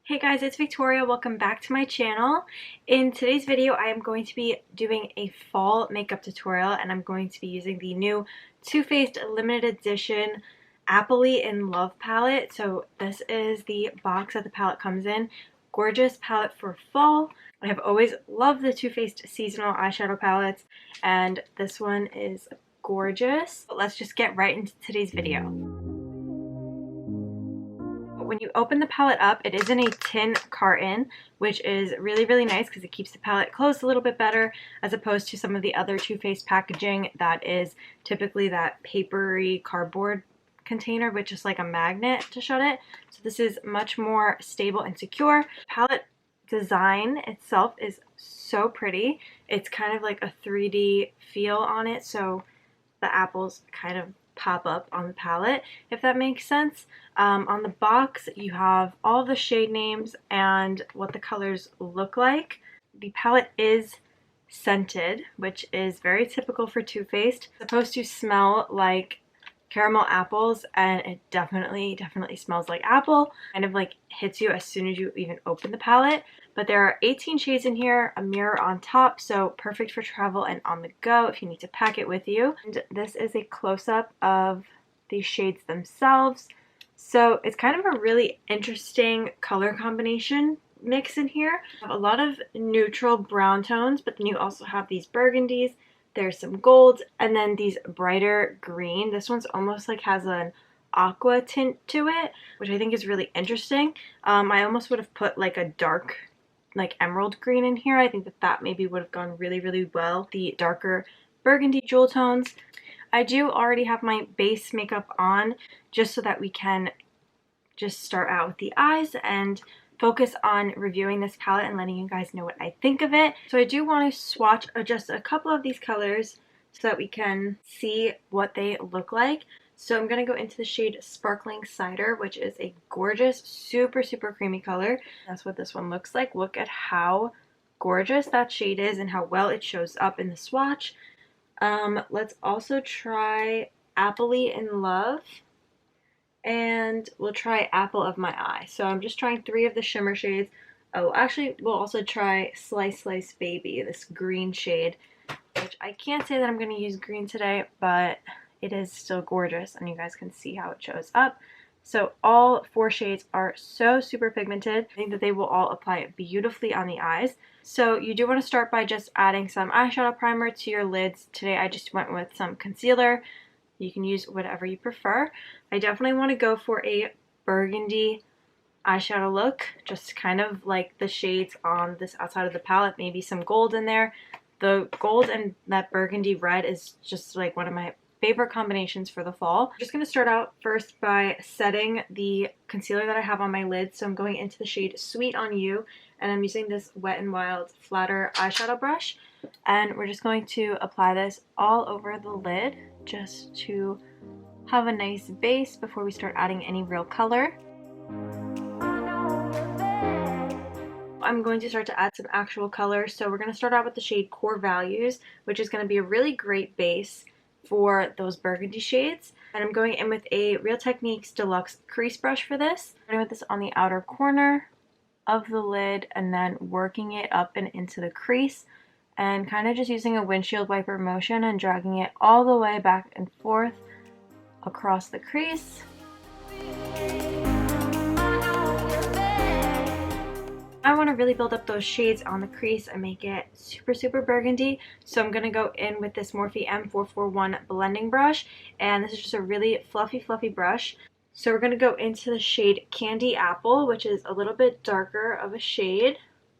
Hey guys, it's Victoria. Welcome back to my channel. In today's video, I am going to be doing a fall makeup tutorial and I'm going to be using the new Too Faced limited edition Appley in Love palette. So this is the box that the palette comes in. Gorgeous palette for fall. I have always loved the Too Faced seasonal eyeshadow palettes and this one is gorgeous. But let's just get right into today's video. When you open the palette up, it is in a tin carton, which is really nice because it keeps the palette closed a little bit better as opposed to some of the other Too Faced packaging that is typically that papery cardboard container with just like a magnet to shut it. So this is much more stable and secure. Palette design itself is so pretty. It's kind of like a 3D feel on it, so the apples kind of pop up on the palette, if that makes sense. On the box you have all the shade names and what the colors look like. The palette is scented, which is very typical for Too Faced. It's supposed to smell like caramel apples and it definitely smells like apple. Kind of like hits you as soon as you even open the palette. But there are 18 shades in here, a mirror on top, so perfect for travel and on the go if you need to pack it with you. And this is a close-up of the shades themselves. So it's kind of a really interesting color combination mix in here. You have a lot of neutral brown tones, but then you also have these burgundies. There's some gold and then these brighter green. This one's almost like has an aqua tint to it, which I think is really interesting. I almost would have put like a dark like emerald green in here. I think that maybe would have gone really well. The darker burgundy jewel tones. I do already have my base makeup on just so that we can just start out with the eyes and focus on reviewing this palette and letting you guys know what I think of it. So I do want to swatch just a couple of these colors so that we can see what they look like. So I'm going to go into the shade Sparkling Cider, which is a gorgeous, super creamy color. That's what this one looks like. Look at how gorgeous that shade is and how well it shows up in the swatch. Let's also try Appley in Love. And we'll try Apple of My Eye. So I'm just trying 3 of the shimmer shades. Oh, actually, we'll also try Slice Baby, this green shade, which I can't say that I'm going to use green today, but it is still gorgeous, and you guys can see how it shows up. So all 4 shades are so super pigmented. I think that they will all apply beautifully on the eyes. So you do want to start by just adding some eyeshadow primer to your lids. Today I just went with some concealer. You can use whatever you prefer. I definitely want to go for a burgundy eyeshadow look, just kind of like the shades on this outside of the palette, maybe some gold in there. The gold and that burgundy red is just like one of my favorite combinations for the fall. I'm just going to start out first by setting the concealer that I have on my lid. So I'm going into the shade Sweet on You, and I'm using this Wet n Wild flatter eyeshadow brush. And we're just going to apply this all over the lid just to have a nice base before we start adding any real color. I'm going to start to add some actual color. So we're going to start out with the shade Core Values, which is going to be a really great base for those burgundy shades. And I'm going in with a Real Techniques Deluxe crease brush for this. Starting with this on the outer corner of the lid and then working it up and into the crease and kind of just using a windshield wiper motion and dragging it all the way back and forth across the crease. I want to really build up those shades on the crease and make it super burgundy. So I'm going to go in with this Morphe M441 blending brush, and this is just a really fluffy brush. So we're going to go into the shade Candy Apple, which is a little bit darker of a shade,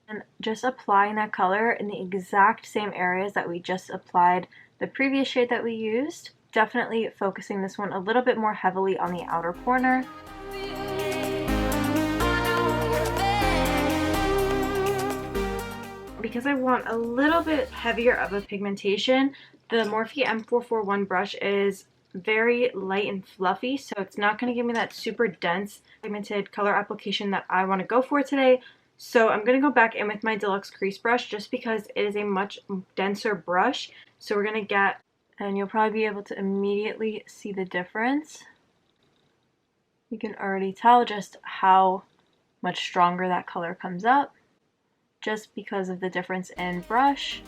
and just applying that color in the exact same areas that we just applied the previous shade that we used. Definitely focusing this one a little bit more heavily on the outer corner. Because I want a little bit heavier of a pigmentation, the Morphe M441 brush is very light and fluffy, so it's not going to give me that super dense pigmented color application that I want to go for today. So I'm going to go back in with my Deluxe Crease Brush just because it is a much denser brush. So we're going to get, and you'll probably be able to immediately see the difference. You can already tell just how much stronger that color comes up, just because of the difference in brush.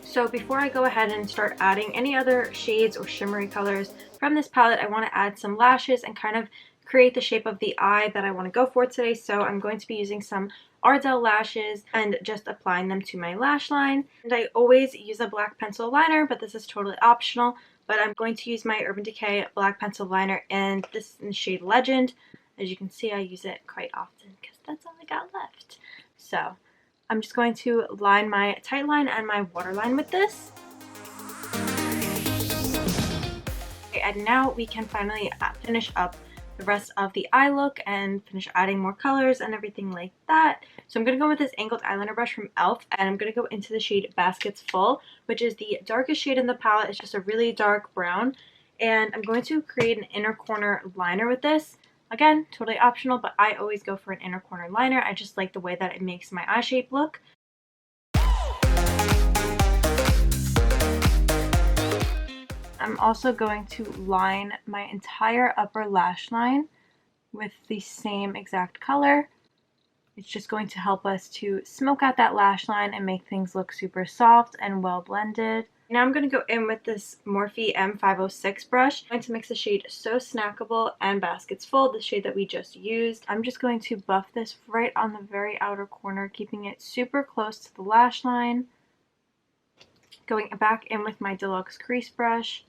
So before I go ahead and start adding any other shades or shimmery colors from this palette, I want to add some lashes and kind of create the shape of the eye that I want to go for today. So I'm going to be using some Ardell lashes and just applying them to my lash line. And I always use a black pencil liner, but this is totally optional. But I'm going to use my Urban Decay black pencil liner, and this is in the shade Legend. As you can see, I use it quite often because that's all I got left. So I'm just going to line my tight line and my waterline with this. Okay, and now we can finally finish up the rest of the eye look and finish adding more colors and everything like that. So I'm going to go with this angled eyeliner brush from e.l.f. and I'm going to go into the shade Baskets Full, which is the darkest shade in the palette. It's just a really dark brown, and I'm going to create an inner corner liner with this. Again, totally optional, but I always go for an inner corner liner. I just like the way that it makes my eye shape look. I'm also going to line my entire upper lash line with the same exact color. It's just going to help us to smoke out that lash line and make things look super soft and well blended. Now I'm going to go in with this Morphe M506 brush. I'm going to mix the shade So Snackable and Baskets Full, the shade that we just used. I'm just going to buff this right on the very outer corner, keeping it super close to the lash line. Going back in with my Deluxe Crease brush,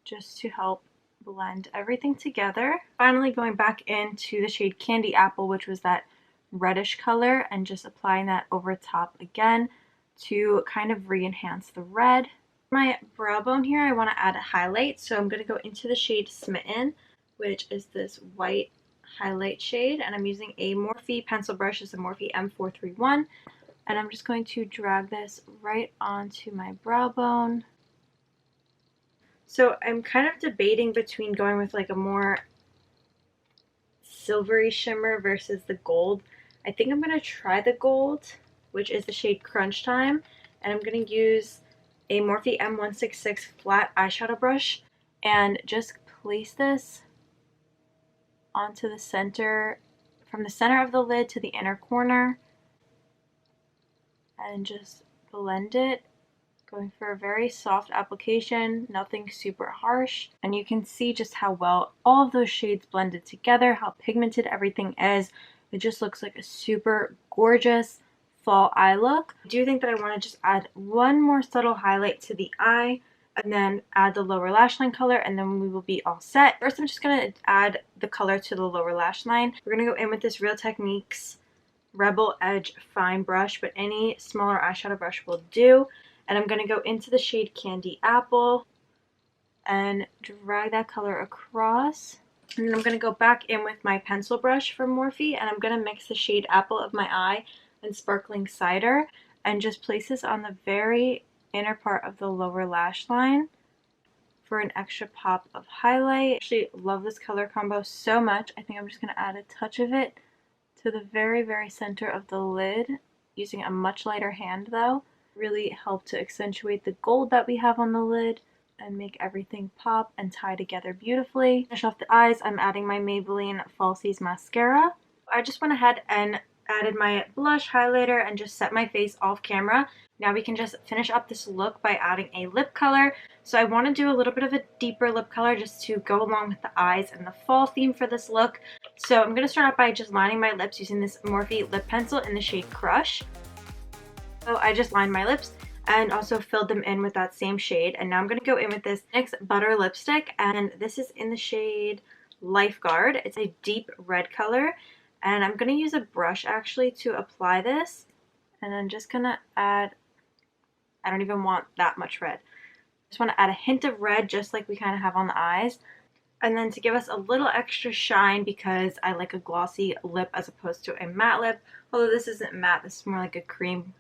just to help blend everything together. Finally going back into the shade Candy Apple, which was that reddish color, and just applying that over top again to kind of re-enhance the red. My brow bone here, I want to add a highlight, so I'm going to go into the shade Smitten, which is this white highlight shade, and I'm using a Morphe pencil brush. It's a Morphe M431, and I'm just going to drag this right onto my brow bone. So I'm kind of debating between going with like a more silvery shimmer versus the gold. I think I'm going to try the gold, which is the shade Crunch Time, and I'm going to use a Morphe M166 flat eyeshadow brush and just place this onto the center, from the center of the lid to the inner corner, and just blend it, going for a very soft application, nothing super harsh. And you can see just how well all of those shades blended together, how pigmented everything is. It just looks like a super gorgeous fall eye look. I do think that I want to just add one more subtle highlight to the eye and then add the lower lash line color, and then we will be all set. First, I'm just going to add the color to the lower lash line. We're going to go in with this Real Techniques Rebel Edge Fine brush, but any smaller eyeshadow brush will do. And I'm going to go into the shade Candy Apple and drag that color across. And then I'm going to go back in with my pencil brush from Morphe, and I'm going to mix the shade Apple of my Eye and Sparkling Cider and just place this on the very inner part of the lower lash line for an extra pop of highlight. I actually love this color combo so much. I think I'm just going to add a touch of it to the very, very center of the lid, using a much lighter hand though. Really help to accentuate the gold that we have on the lid and make everything pop and tie together beautifully. Finish off the eyes, I'm adding my Maybelline Falsies mascara. I just went ahead and added my blush highlighter and just set my face off camera. Now we can just finish up this look by adding a lip color. So I want to do a little bit of a deeper lip color just to go along with the eyes and the fall theme for this look. So I'm going to start out by just lining my lips using this Morphe lip pencil in the shade Crush. So I just lined my lips and also filled them in with that same shade. And now I'm going to go in with this NYX Butter Lipstick, and this is in the shade Lifeguard. It's a deep red color, and I'm going to use a brush actually to apply this. And I'm just going to add, I don't even want that much red. I just want to add a hint of red just like we kind of have on the eyes. And then to give us a little extra shine, because I like a glossy lip as opposed to a matte lip. Although this isn't matte, this is more like a cream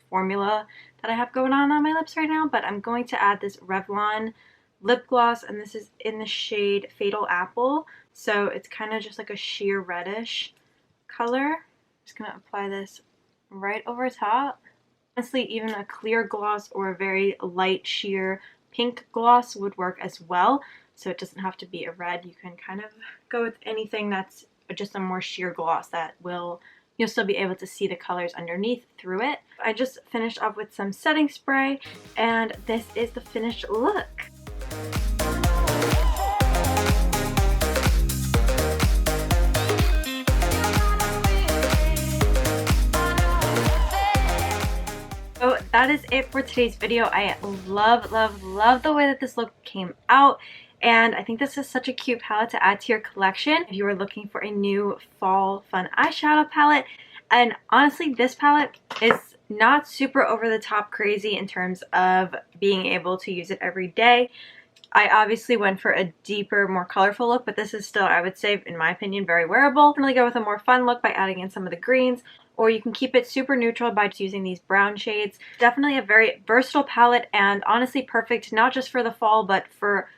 formula that I have going on my lips right now. But I'm going to add this Revlon lip gloss, and this is in the shade Fatal Apple. So it's kind of just like a sheer reddish color. Just going to apply this right over top. Honestly, even a clear gloss or a very light sheer pink gloss would work as well. so it doesn't have to be a red. You can kind of go with anything that's just a more sheer gloss that you'll still be able to see the colors underneath through it. I just finished off with some setting spray, and this is the finished look. So that is it for today's video. I love the way that this look came out, and I think this is such a cute palette to add to your collection if you are looking for a new fall fun eyeshadow palette. And honestly, this palette is not super over the top crazy in terms of being able to use it every day. I obviously went for a deeper, more colorful look, but this is still, I would say, in my opinion, very wearable. Really go with a more fun look by adding in some of the greens, or you can keep it super neutral by just using these brown shades. Definitely a very versatile palette, and honestly perfect not just for the fall, but for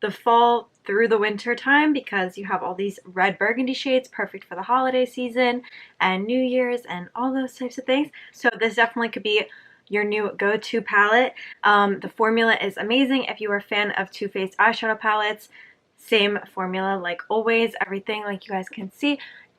the fall through the winter time, because you have all these red burgundy shades, perfect for the holiday season and New Year's and all those types of things. So this definitely could be your new go-to palette. The formula is amazing if you are a fan of Too Faced eyeshadow palettes. Same formula like always. Everything, like you guys can see,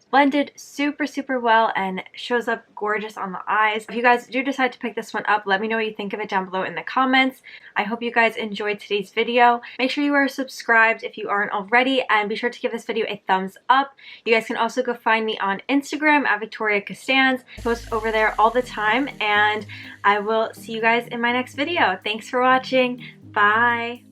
blended super well and shows up gorgeous on the eyes. If you guys do decide to pick this one up, let me know what you think of it down below in the comments. I hope you guys enjoyed today's video. Make sure you are subscribed if you aren't already, and be sure to give this video a thumbs up. You guys can also go find me on Instagram at Victoria Costanz. I post over there all the time, and I will see you guys in my next video. Thanks for watching. Bye!